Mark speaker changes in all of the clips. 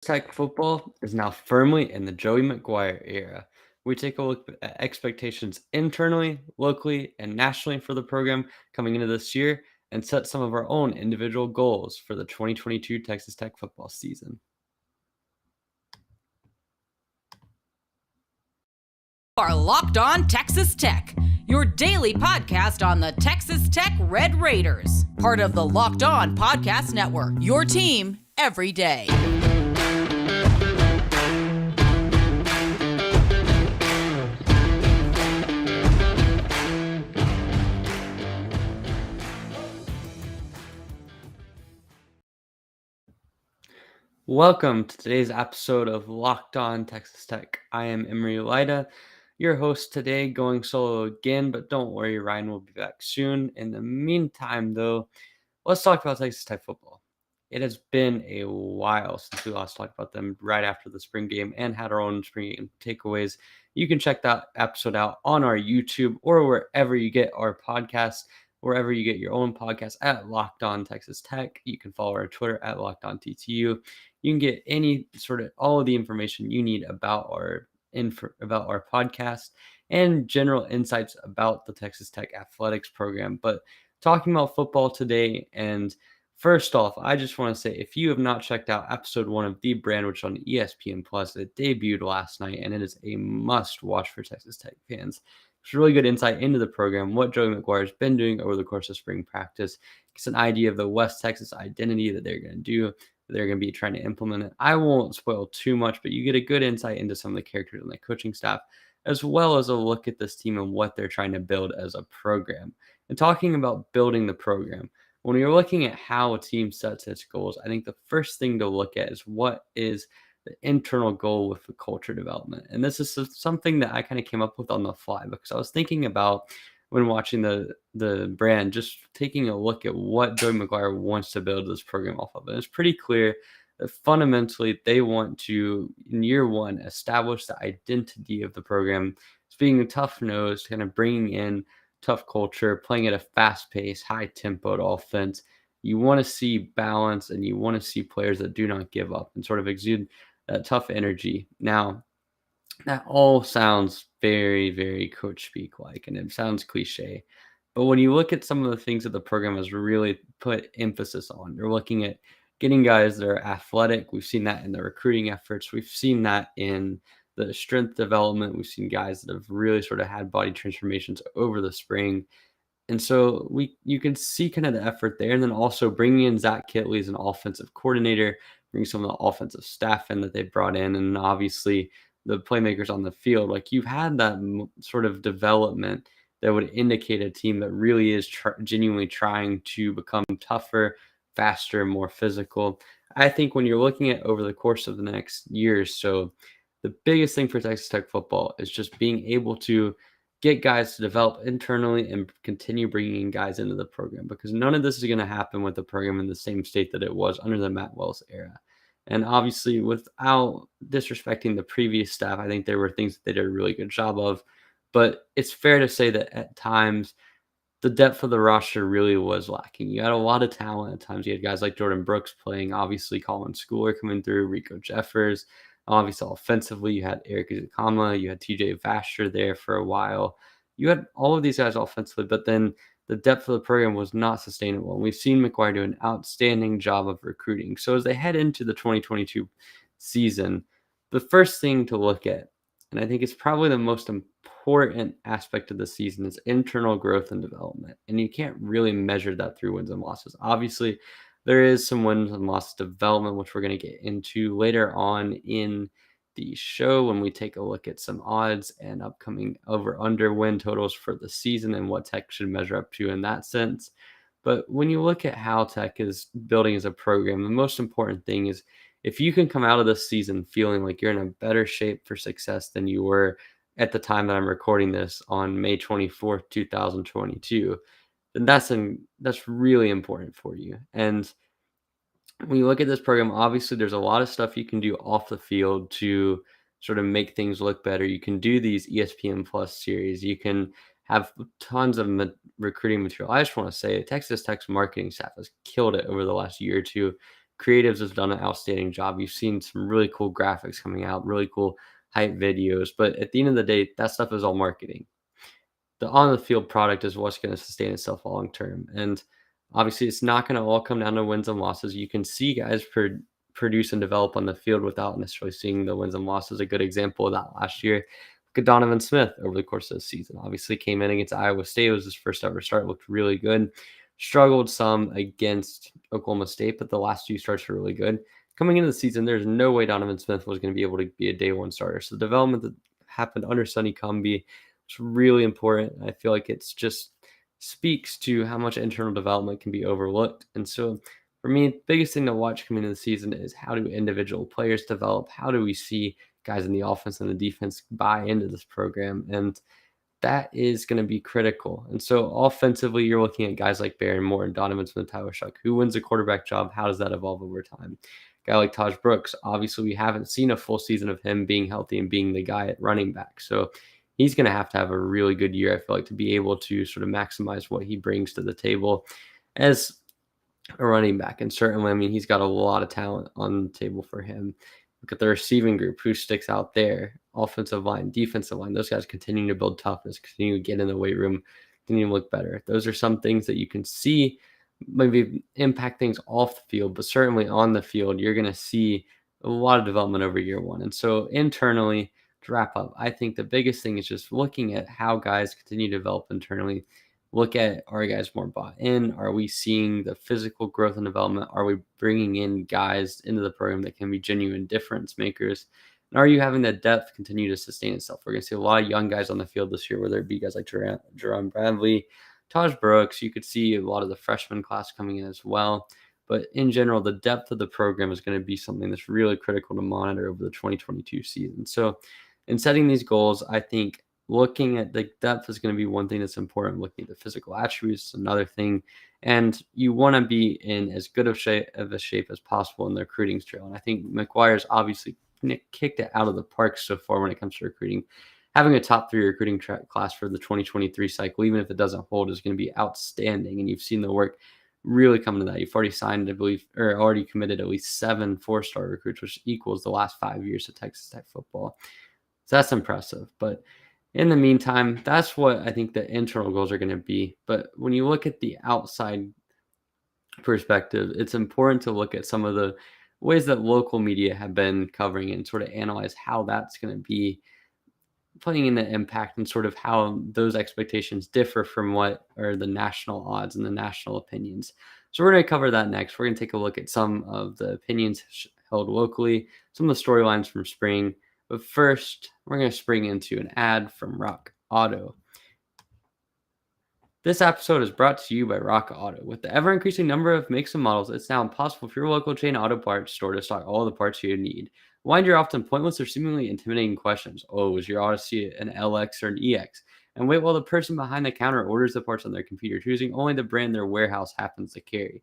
Speaker 1: Tech football is now firmly in the Joey McGuire era. We take a look at expectations internally, locally, and nationally for the program coming into this year and set some of our own individual goals for the 2022 Texas Tech football season.
Speaker 2: Are Locked On Texas Tech, your daily podcast on the Texas Tech Red Raiders, part of the Locked On Podcast Network, your team every day.
Speaker 1: Welcome to today's episode of Locked On Texas Tech. I am Emory, your host today, going solo again, but don't worry, Ryan will be back soon. In the meantime, though, let's talk about Texas Tech football. It has been a while since we last talked about them right after the spring game and had our own spring game takeaways. You can check that episode out on our YouTube or wherever you get our podcasts, wherever you get your own podcast at Locked On Texas Tech. You can follow our Twitter at Locked On TTU. You can get any sort of all of the information you need about our podcast and general insights about the Texas Tech athletics program. But talking about football today, and first off, I just want to say if you have not checked out episode 1 of The Brand, which on ESPN Plus, it debuted last night, and it is a must watch for Texas Tech fans. It's really good insight into the program, what Joey McGuire has been doing over the course of spring practice. It's an idea of the West Texas identity that they're going to do. They're going to be trying to implement it. I won't spoil too much, but you get a good insight into some of the characters on the coaching staff, as well as a look at this team and what they're trying to build as a program. And talking about building the program, when you're looking at how a team sets its goals, I think the first thing to look at is what is the internal goal with the culture development. And this is something that I kind of came up with on the fly because I was thinking about when watching the brand, just taking a look at what Joey McGuire wants to build this program off of. And it's pretty clear that fundamentally they want to, in year one, establish the identity of the program as being a tough-nosed, kind of bringing in tough culture, playing at a fast pace, high-tempoed offense. You want to see balance and you want to see players that do not give up and sort of exude that tough energy. Now, that all sounds very, very coach speak like, and it sounds cliche. But when you look at some of the things that the program has really put emphasis on, you're looking at getting guys that are athletic. We've seen that in the recruiting efforts. We've seen that in the strength development. We've seen guys that have really sort of had body transformations over the spring. And so you can see kind of the effort there. And then also bringing in Zach Kitley as an offensive coordinator, bring some of the offensive staff in that they brought in, and obviously the playmakers on the field. Like you've had that sort of development that would indicate a team that really is genuinely trying to become tougher, faster, more physical. I think when you're looking at over the course of the next year or so, the biggest thing for Texas Tech football is just being able to get guys to develop internally and continue bringing guys into the program, because none of this is going to happen with the program in the same state that it was under the Matt Wells era. And obviously, without disrespecting the previous staff, I think there were things that they did a really good job of. But it's fair to say that at times, the depth of the roster really was lacking. You had a lot of talent at times. You had guys like Jordan Brooks playing, obviously Colin Schooler coming through, Rico Jeffers. Obviously, offensively, you had Eric Izukama, you had TJ Vasher there for a while. You had all of these guys offensively, but then the depth of the program was not sustainable. And we've seen McGuire do an outstanding job of recruiting. So as they head into the 2022 season, the first thing to look at, and I think it's probably the most important aspect of the season, is internal growth and development. And you can't really measure that through wins and losses. Obviously, there is some wins and losses development, which we're going to get into later on in the show when we take a look at some odds and upcoming over-under win totals for the season and what Tech should measure up to in that sense. But when you look at how Tech is building as a program, the most important thing is if you can come out of this season feeling like you're in a better shape for success than you were at the time that I'm recording this on May 24th, 2022, then that's really important for you. And when you look at this program, obviously there's a lot of stuff you can do off the field to sort of make things look better. You can do these ESPN Plus series. You can have tons of recruiting material. I just want to say Texas Tech's marketing staff has killed it over the last year or two, creatives have done an outstanding job. You've seen some really cool graphics coming out, really cool hype videos, but at the end of the day, that stuff is all marketing. The on the field product is what's going to sustain itself long term. And obviously, it's not going to all come down to wins and losses. You can see guys produce and develop on the field without necessarily seeing the wins and losses. A good example of that last year, look at Donovan Smith over the course of the season. Obviously, came in against Iowa State. It was his first ever start. Looked really good. Struggled some against Oklahoma State, but the last two starts were really good. Coming into the season, there's no way Donovan Smith was going to be able to be a day one starter. So the development that happened under Sonny Cumbie, it's really important. I feel like it's just speaks to how much internal development can be overlooked. And so for me, biggest thing to watch coming into the season is how do individual players develop? How do we see guys in the offense and the defense buy into this program? And that is going to be critical. And so offensively, you're looking at guys like Barron Moore and Donovan Smith, Tyler Shuck. Who wins the quarterback job? How does that evolve over time? Guy like Taj Brooks, obviously we haven't seen a full season of him being healthy and being the guy at running back. So he's going to have a really good year, I feel like, to be able to sort of maximize what he brings to the table as a running back. And certainly, I mean, he's got a lot of talent on the table for him. Look at the receiving group, who sticks out there. Offensive line, defensive line, those guys continuing to build toughness, continue to get in the weight room, continue to look better. Those are some things that you can see maybe impact things off the field, but certainly on the field, you're going to see a lot of development over year one. And so internally, to wrap up, I think the biggest thing is just looking at how guys continue to develop internally. Look at, are guys more bought in? Are we seeing the physical growth and development? Are we bringing in guys into the program that can be genuine difference makers? And are you having that depth continue to sustain itself? We're going to see a lot of young guys on the field this year, whether it be guys like Jerome Bradley, Taj Brooks. You could see a lot of the freshman class coming in as well. But in general, the depth of the program is going to be something that's really critical to monitor over the 2022 season. So in setting these goals, I think looking at the depth is going to be one thing that's important. Looking at the physical attributes, another thing. And you want to be in as good of a shape as possible in the recruiting trail. And I think McGuire's obviously kicked it out of the park so far when it comes to recruiting. Having a top 3 recruiting class for the 2023 cycle, even if it doesn't hold, is going to be outstanding. And you've seen the work really come to that. You've already signed, I believe, or already committed at least 7 4-star recruits, which equals the last 5 years of Texas Tech football. So that's impressive. But in the meantime, that's what I think the internal goals are going to be. But when you look at the outside perspective, it's important to look at some of the ways that local media have been covering and sort of analyze how that's going to be playing in the impact and sort of how those expectations differ from what are the national odds and the national opinions. So we're going to cover that next. We're going to take a look at some of the opinions held locally, some of the storylines from spring. But first, we're going to spring into an ad from Rock Auto. This episode is brought to you by Rock Auto. With the ever-increasing number of makes and models, it's now impossible for your local chain auto parts store to stock all the parts you need. Wind your often pointless or seemingly intimidating questions. Oh, is your Odyssey an LX or an EX? And wait while the person behind the counter orders the parts on their computer, choosing only the brand their warehouse happens to carry.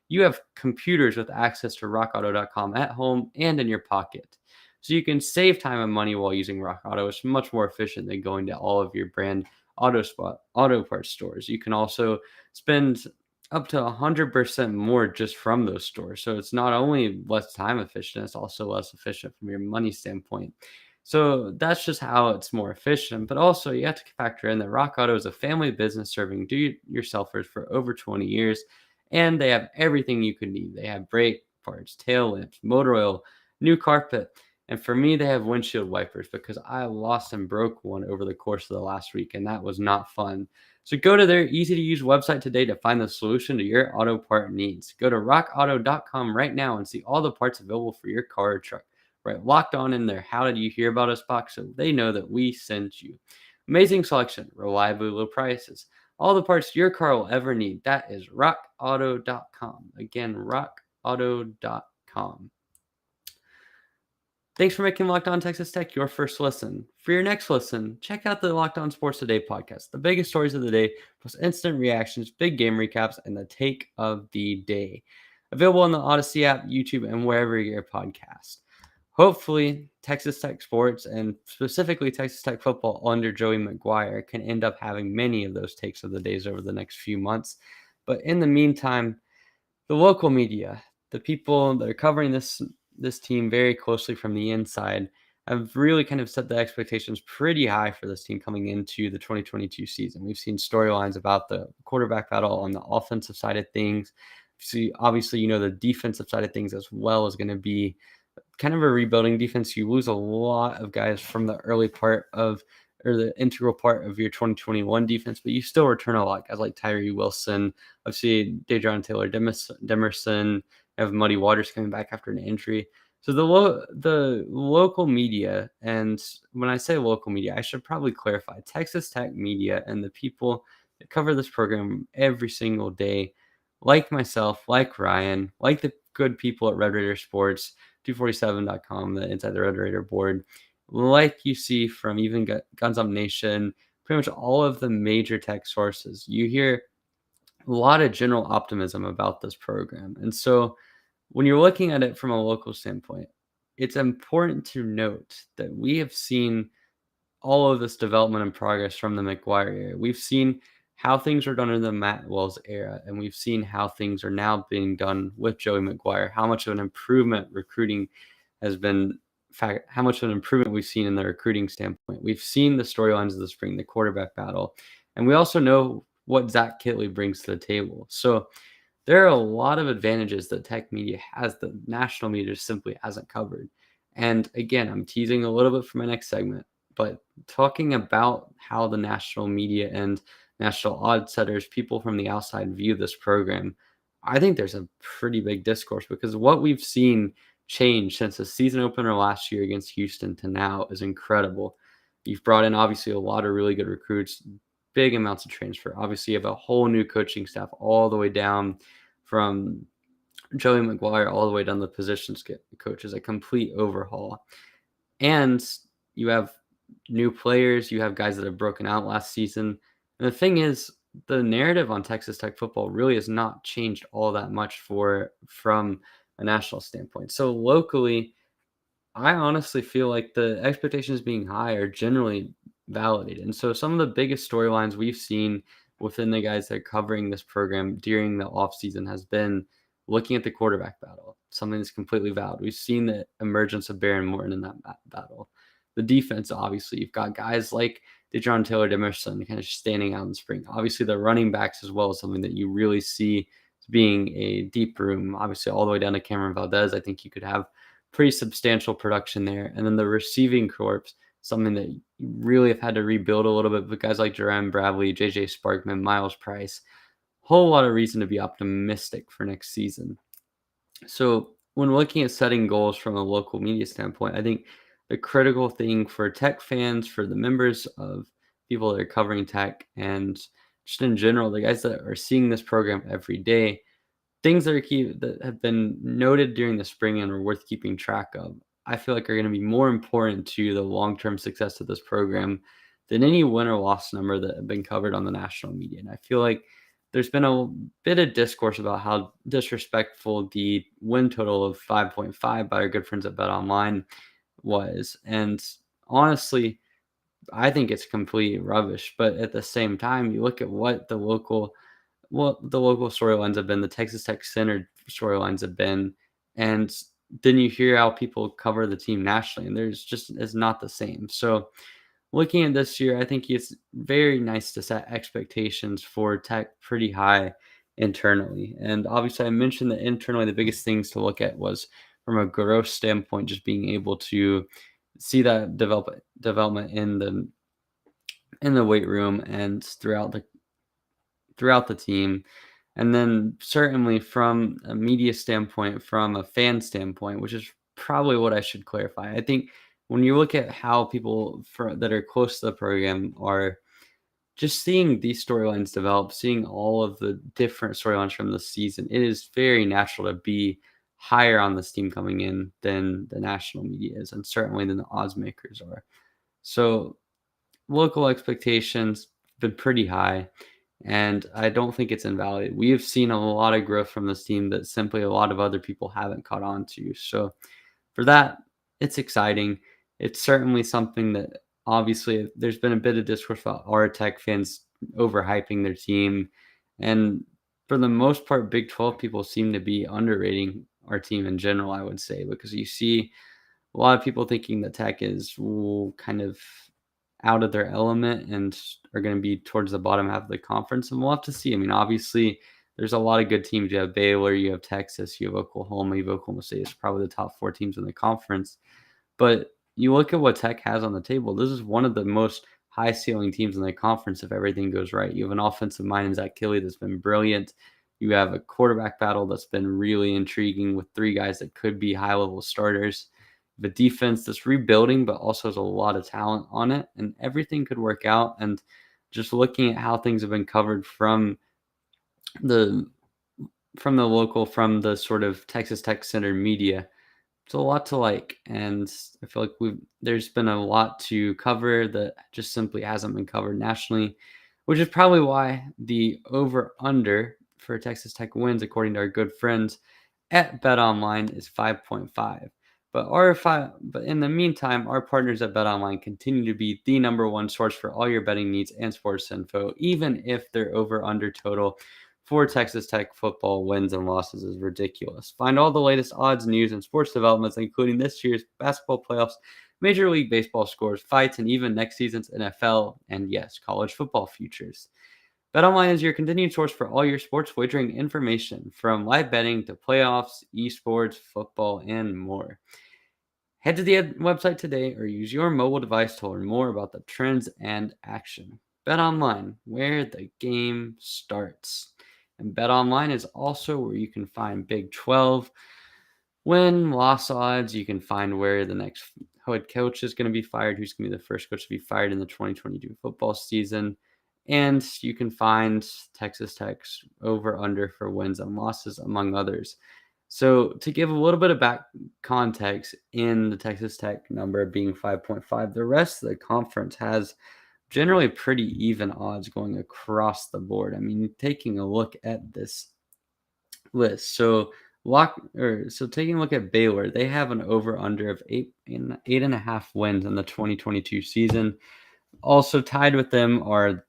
Speaker 1: You have computers with access to rockauto.com at home and in your pocket. So you can save time and money while using Rock Auto. It's much more efficient than going to all of your brand auto parts stores. You can also spend up to 100% more just from those stores. So it's not only less time efficient, it's also less efficient from your money standpoint. So that's just how it's more efficient. But also you have to factor in that Rock Auto is a family business serving do-it-yourselfers for over 20 years. And they have everything you could need. They have brake parts, tail lamps, motor oil, new carpet. And for me, they have windshield wipers because I lost and broke one over the course of the last week, and that was not fun. So go to their easy-to-use website today to find the solution to your auto part needs. Go to rockauto.com right now and see all the parts available for your car or truck. Right, locked on in there. How did you hear about us box so they know that we sent you. Amazing selection, reliably low prices, all the parts your car will ever need. That is rockauto.com. Again, rockauto.com. Thanks for making Locked On Texas Tech your first listen. For your next listen, check out the Locked On Sports Today podcast, the biggest stories of the day, plus instant reactions, big game recaps, and the take of the day. Available on the Odyssey app, YouTube, and wherever you get your podcast. Hopefully, Texas Tech sports, and specifically Texas Tech football under Joey McGuire, can end up having many of those takes of the days over the next few months. But in the meantime, the local media, the people that are covering this team very closely from the inside have really kind of set the expectations pretty high for this team coming into the 2022 season. We've seen storylines about the quarterback battle on the offensive side of things. See, obviously, the defensive side of things as well is going to be kind of a rebuilding defense. You lose a lot of guys from the early part of or the integral part of your 2021 defense, but you still return a lot. Guys like Tyree Wilson, obviously Dejon Taylor Demerson, you have Muddy Waters coming back after an injury. So the local media, and when I say local media, I should probably clarify Texas Tech media and the people that cover this program every single day, like myself, like Ryan, like the good people at Red Raider Sports, 247.com, the Inside the Red Raider board, like you see from even Guns Up Nation, pretty much all of the major tech sources. You hear a lot of general optimism about this program. And so when you're looking at it from a local standpoint, it's important to note that we have seen all of this development and progress from the McGuire era. We've seen how things were done in the Matt Wells era, and we've seen how things are now being done with Joey McGuire, how much of an improvement recruiting has been, fact, how much of an improvement we've seen in the recruiting standpoint. We've seen the storylines of the spring, the quarterback battle, and we also know what Zach Kitley brings to the table. So there are a lot of advantages that tech media has that national media simply hasn't covered. And again, I'm teasing a little bit for my next segment, but talking about how the national media and national odds setters, people from the outside view this program, I think there's a pretty big discourse because what we've seen change since the season opener last year against Houston to now is incredible. You've brought in obviously a lot of really good recruits, big amounts of transfer. Obviously, you have a whole new coaching staff all the way down from Joey McGuire all the way down the positions coaches, a complete overhaul. And you have new players, you have guys that have broken out last season. And the thing is, the narrative on Texas Tech football really has not changed all that much from a national standpoint. So locally, I honestly feel like the expectations being high are generally validated. And so some of the biggest storylines we've seen within the guys that are covering this program during the offseason has been looking at the quarterback battle, something that's completely valid. We've seen the emergence of Baron Morton in that battle. The defense, obviously, you've got guys like Dejon Taylor Demerson kind of standing out in the spring. Obviously, the running backs as well is something that you really see as being a deep room. Obviously, all the way down to Cameron Valdez, I think you could have pretty substantial production there. And then the receiving corps, something that you really have had to rebuild a little bit with guys like Jerome Bradley, JJ Sparkman, Miles Price. Whole lot of reason to be optimistic for next season. So when looking at setting goals from a local media standpoint, I think the critical thing for tech fans, for the members of people that are covering tech, and just in general, the guys that are seeing this program every day, things that are key that have been noted during the spring and are worth keeping track of, I feel like are going to be more important to the long-term success of this program than any win or loss number that have been covered on the national media. And I feel like there's been a bit of discourse about how disrespectful the win total of 5.5 by our good friends at BetOnline was. And honestly, I think it's complete rubbish. But at the same time, you look at what the local storylines have been, the Texas Tech centered storylines have been, and then you hear how people cover the team nationally, and there's just is not the same. So looking at this year, I think it's very nice to set expectations for Tech pretty high internally. And obviously, I mentioned that internally, the biggest things to look at was from a growth standpoint, just being able to see that development in the weight room and throughout the team. And then certainly from a media standpoint, from a fan standpoint, which is probably what I should clarify. I think when you look at how people that are close to the program are just seeing these storylines develop, seeing all of the different storylines from the season, it is very natural to be higher on this team coming in than the national media is, and certainly than the odds makers are. So local expectations have been pretty high, and I don't think it's invalid. We have seen a lot of growth from this team that simply a lot of other people haven't caught on to. So for that, it's exciting. It's certainly something that obviously there's been a bit of discourse about our Tech fans overhyping their team. And for the most part, Big 12 people seem to be underrating our team in general, I would say, because you see a lot of people thinking that Tech is kind of out of their element and are going to be towards the bottom half of the conference. And we'll have to see. I mean, obviously, there's a lot of good teams. You have Baylor, you have Texas, you have Oklahoma, you have Oklahoma State. It's probably the top 4 teams in the conference. But you look at what Tech has on the table. This is one of the most high ceiling teams in the conference if everything goes right. You have an offensive mind in Zach Kelly that's been brilliant. You have a quarterback battle that's been really intriguing with 3 guys that could be high level starters. The defense that's rebuilding, but also has a lot of talent on it, and everything could work out. And just looking at how things have been covered the from the sort of Texas Tech Center media, it's a lot to like, and I feel like there's been a lot to cover that just simply hasn't been covered nationally, which is probably why the over/under for Texas Tech wins, according to our good friends at BetOnline, is 5.5. But in the meantime, our partners at BetOnline continue to be the number one source for all your betting needs and sports info, even if their over/under total for Texas Tech football wins and losses is ridiculous. Find all the latest odds, news, and sports developments, including this year's basketball playoffs, Major League Baseball scores, fights, and even next season's NFL and, yes, college football futures. BetOnline is your continued source for all your sports wagering information, from live betting to playoffs, esports, football, and more. Head to the website today or use your mobile device to learn more about the trends and action. BetOnline, where the game starts. And BetOnline is also where you can find Big 12 win-loss odds. You can find where the next head coach is going to be fired, who's going to be the first coach to be fired in the 2022 football season. And you can find Texas Tech's over/under for wins and losses, among others. So to give a little bit of back context in the Texas Tech number being 5.5, the rest of the conference has generally pretty even odds going across the board. I mean, taking a look at this list. So taking a look at Baylor, they have an over/under of 8.5 wins in the 2022 season. Also tied with them are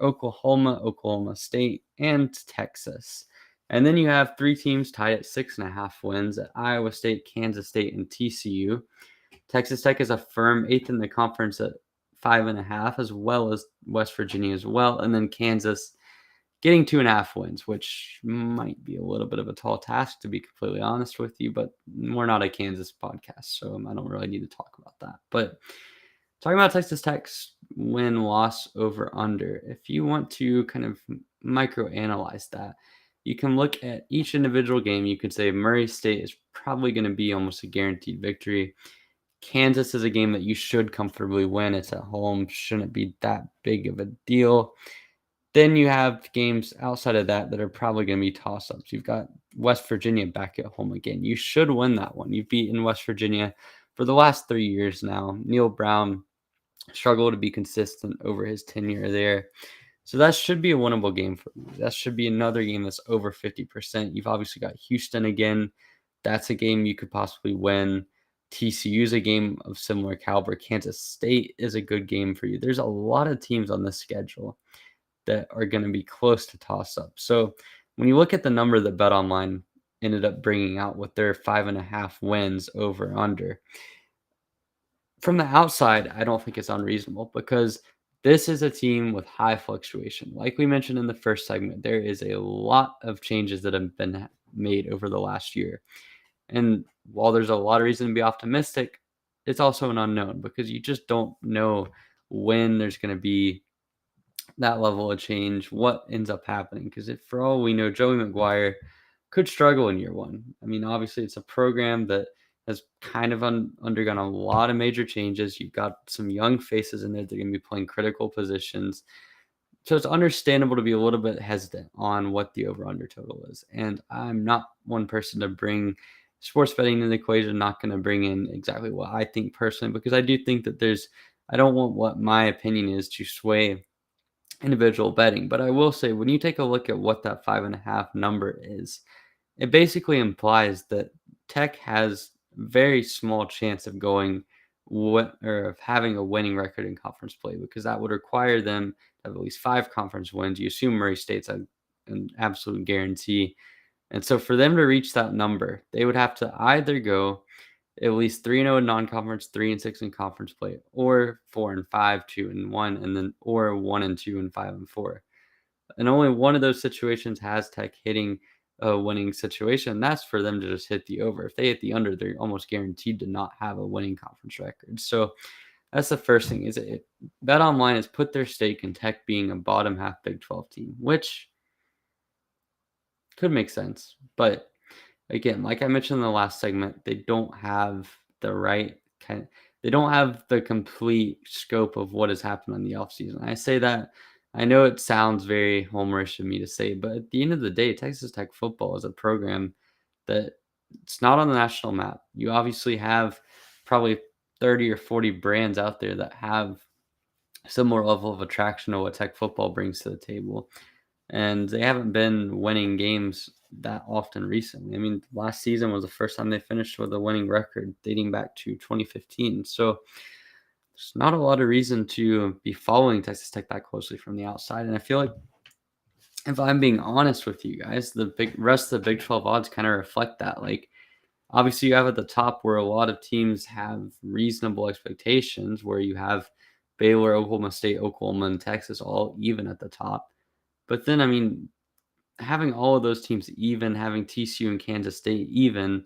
Speaker 1: Oklahoma, Oklahoma State, and Texas. And then you have 3 teams tied at 6.5 wins at Iowa State, Kansas State, and TCU. Texas Tech is a firm 8th in the conference at 5.5, as well as West Virginia as well. And then Kansas getting 2.5 wins, which might be a little bit of a tall task, to be completely honest with you. But we're not a Kansas podcast, so I don't really need to talk about that. But talking about Texas Tech's win-loss over/under, if you want to kind of micro-analyze that, you can look at each individual game. You could say Murray State is probably going to be almost a guaranteed victory. Kansas is a game that you should comfortably win. It's at home. Shouldn't be that big of a deal. Then you have games outside of that are probably going to be toss-ups. You've got West Virginia back at home again. You should win that one. You've beaten West Virginia for the last 3 years now. Neil Brown struggled to be consistent over his tenure there. So that should be a winnable game for you. That should be another game that's over 50%. You've obviously got Houston again. That's a game you could possibly win. TCU is a game of similar caliber. Kansas State is a good game for you. There's a lot of teams on this schedule that are going to be close to toss-up. So when you look at the number that BetOnline ended up bringing out with their 5.5 wins over/under, from the outside, I don't think it's unreasonable because this is a team with high fluctuation. Like we mentioned in the first segment, there is a lot of changes that have been made over the last year. And while there's a lot of reason to be optimistic, it's also an unknown because you just don't know when there's going to be that level of change, what ends up happening. Because if for all we know, Joey McGuire could struggle in year one. I mean, obviously, it's a program that has kind of undergone a lot of major changes. You've got some young faces in there that are going to be playing critical positions. So it's understandable to be a little bit hesitant on what the over/under total is. And I'm not one person to bring sports betting into the equation. I'm not going to bring in exactly what I think personally, because I do think that I don't want what my opinion is to sway individual betting. But I will say, when you take a look at what that 5.5 number is, it basically implies that Tech has very small chance of of having a winning record in conference play, because that would require them to have at least 5 conference wins. You assume Murray State's an absolute guarantee. And so for them to reach that number, they would have to either go at least 3-0 in non-conference, 3-6 in conference play, or 4-5, 2-1, and then or 1-2 and 5-4. And only one of those situations has Tech hitting a winning situation. That's for them to just hit the over. If they hit the under, they're almost guaranteed to not have a winning conference record. So that's the first thing. Is it BetOnline has put their stake in Tech being a bottom half Big 12 team, which could make sense. But again, like I mentioned in the last segment, they don't have the right kind they don't have the complete scope of what has happened in the offseason. I say that I know it sounds very homerish of me to say, but at the end of the day, Texas Tech football is a program that it's not on the national map. You obviously have probably 30 or 40 brands out there that have similar level of attraction to what Tech football brings to the table. And they haven't been winning games that often recently. I mean, last season was the first time they finished with a winning record dating back to 2015. So there's not a lot of reason to be following Texas Tech that closely from the outside. And I feel like if I'm being honest with you guys, the big rest of the Big 12 odds kind of reflect that. Like, obviously, you have at the top where a lot of teams have reasonable expectations, where you have Baylor, Oklahoma State, Oklahoma, and Texas all even at the top. But then, I mean, having all of those teams even, having TCU and Kansas State even,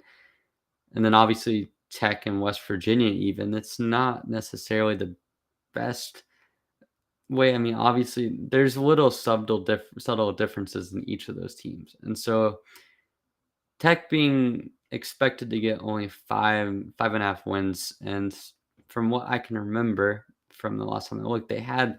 Speaker 1: and then obviously Tech and West Virginia even, it's not necessarily the best way. I mean, obviously, there's little subtle differences in each of those teams. And so Tech being expected to get only 5.5 wins, and from what I can remember from the last time I looked, they had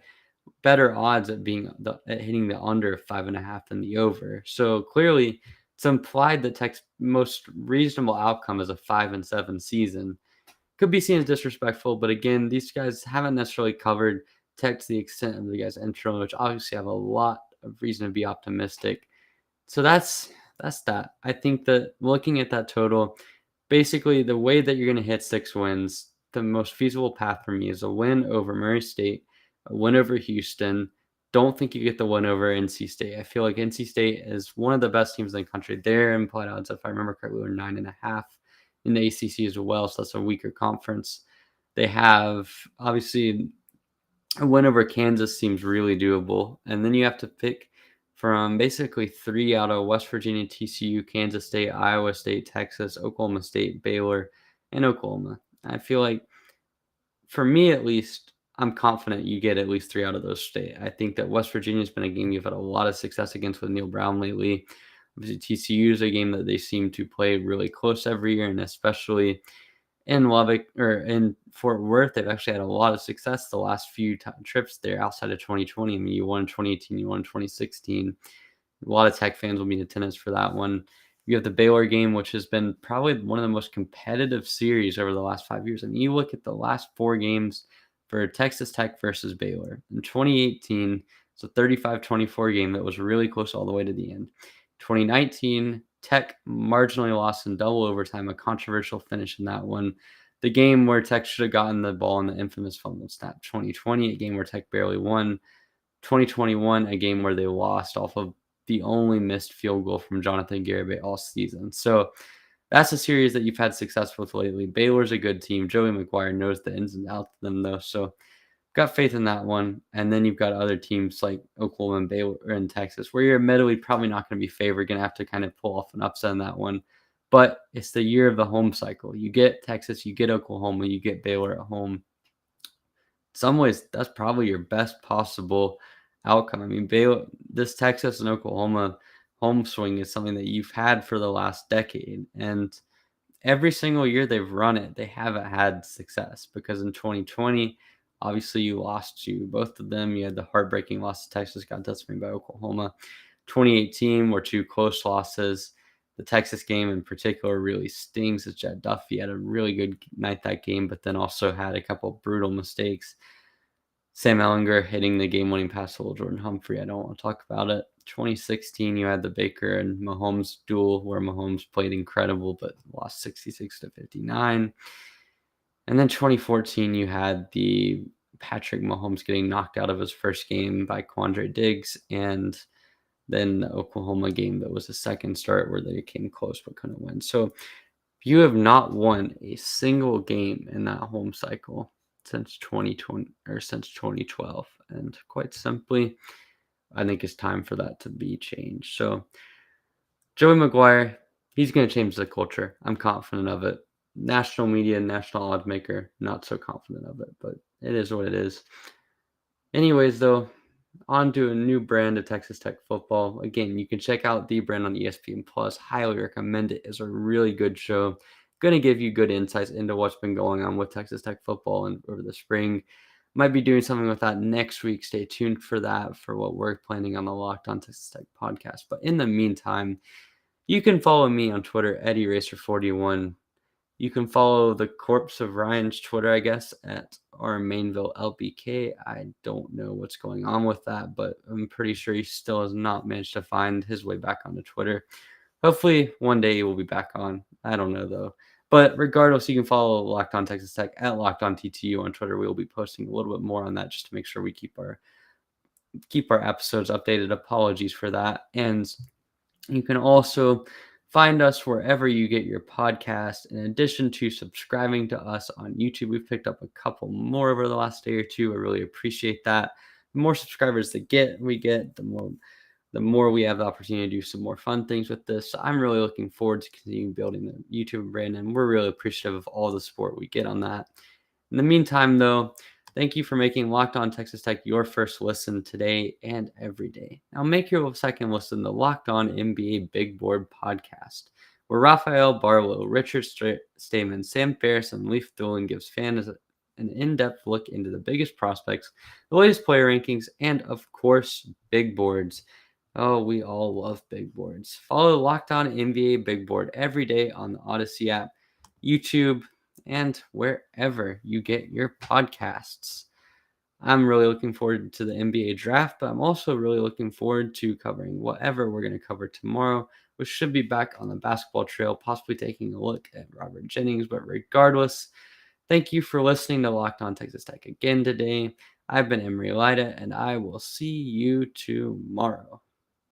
Speaker 1: better odds at hitting the under 5.5 than the over. So clearly, it's implied that Tech's most reasonable outcome is a 5-7 season. Could be seen as disrespectful, but again, these guys haven't necessarily covered Tech to the extent of the guys entering, which obviously have a lot of reason to be optimistic. So that's that. I think that looking at that total, basically the way that you're going to hit 6 wins, the most feasible path for me is a win over Murray State, a win over Houston. Don't think you get the win over NC State. I feel like NC State is one of the best teams in the country. Their implied odds, if I remember correctly, were 9.5 in the ACC as well. So that's a weaker conference. They have obviously a win over Kansas seems really doable. And then you have to pick from basically 3 out of West Virginia, TCU, Kansas State, Iowa State, Texas, Oklahoma State, Baylor, and Oklahoma. I feel like, for me at least, I'm confident you get at least 3 out of those state. I think that West Virginia's been a game you've had a lot of success against with Neil Brown lately. Obviously, TCU is a game that they seem to play really close every year, and especially in Lubbock or in Fort Worth, they've actually had a lot of success the last few trips there outside of 2020. I mean, you won in 2018, you won in 2016. A lot of Tech fans will be in attendance for that one. You have the Baylor game, which has been probably one of the most competitive series over the last 5 years. I mean, you look at the last 4 games for Texas Tech versus Baylor. In 2018, it's a 35-24 game that was really close all the way to the end. 2019, Tech marginally lost in double overtime, a controversial finish in that one. The game where Tech should have gotten the ball in the infamous fumble snap. 2020, a game where Tech barely won. 2021, a game where they lost off of the only missed field goal from Jonathan Garibay all season. So that's a series that you've had success with lately. Baylor's a good team. Joey McGuire knows the ins and outs of them, though. So got faith in that one. And then you've got other teams like Oklahoma and Baylor and Texas, where you're admittedly probably not going to be favored, going to have to kind of pull off an upset in that one. But it's the year of the home cycle. You get Texas, you get Oklahoma, you get Baylor at home. In some ways, that's probably your best possible outcome. I mean, Baylor, this Texas and Oklahoma home swing is something that you've had for the last decade. And every single year they've run it, they haven't had success, because in 2020, obviously you lost to both of them. You had the heartbreaking loss to Texas, got decimated by Oklahoma. 2018 were 2 close losses. The Texas game in particular really stings, as Jed Duffy had a really good night that game, but then also had a couple brutal mistakes. Sam Ellinger hitting the game-winning pass to Jordan Humphrey. I don't want to talk about it. 2016, you had the Baker and Mahomes duel where Mahomes played incredible but lost 66-59. And then 2014, you had the Patrick Mahomes getting knocked out of his first game by Quandre Diggs, and than the Oklahoma game that was the second start where they came close but couldn't win. So you have not won a single game in that home cycle since 2020 or since 2012. And quite simply, I think it's time for that to be changed. So Joey McGuire, he's going to change the culture. I'm confident of it. National media, national odds maker, not so confident of it, but it is what it is. Anyways, though, on to a new brand of Texas Tech football. Again, you can check out the brand on ESPN Plus. Highly recommend it. It's a really good show. Going to give you good insights into what's been going on with Texas Tech football and over the spring. Might be doing something with that next week. Stay tuned for that for what we're planning on the Locked On Texas Tech podcast. But in the meantime, you can follow me on Twitter at eraser41. You can follow the corpse of Ryan's Twitter, I guess, at our Mainville LBK. I don't know what's going on with that, but I'm pretty sure he still has not managed to find his way back onto Twitter. Hopefully, one day he will be back on. I don't know, though. But regardless, you can follow Locked On Texas Tech at Locked On TTU on Twitter. We will be posting a little bit more on that just to make sure we keep our episodes updated. Apologies for that. And you can also find us wherever you get your podcast. In addition to subscribing to us on YouTube, we've picked up a couple more over the last day or two. I really appreciate that. The more subscribers we get, the more we have the opportunity to do some more fun things with this. So I'm really looking forward to continuing building the YouTube brand, and we're really appreciative of all the support we get on that. In the meantime, though, thank you for making Locked On Texas Tech your first listen today and every day. Now make your second listen to Locked On NBA Big Board podcast, where Rafael Barlow, Richard Stamen, Sam Ferris, and Leaf Doolin gives fans an in-depth look into the biggest prospects, the latest player rankings, and of course, big boards. Oh, we all love big boards. Follow Locked On NBA Big Board every day on the Odyssey app, YouTube, and wherever you get your podcasts. I'm really looking forward to the NBA draft, but I'm also really looking forward to covering whatever we're going to cover tomorrow, which should be back on the basketball trail, possibly taking a look at Robert Jennings. But regardless, thank you for listening to Locked On Texas Tech again today. I've been Emory, and I will see you tomorrow.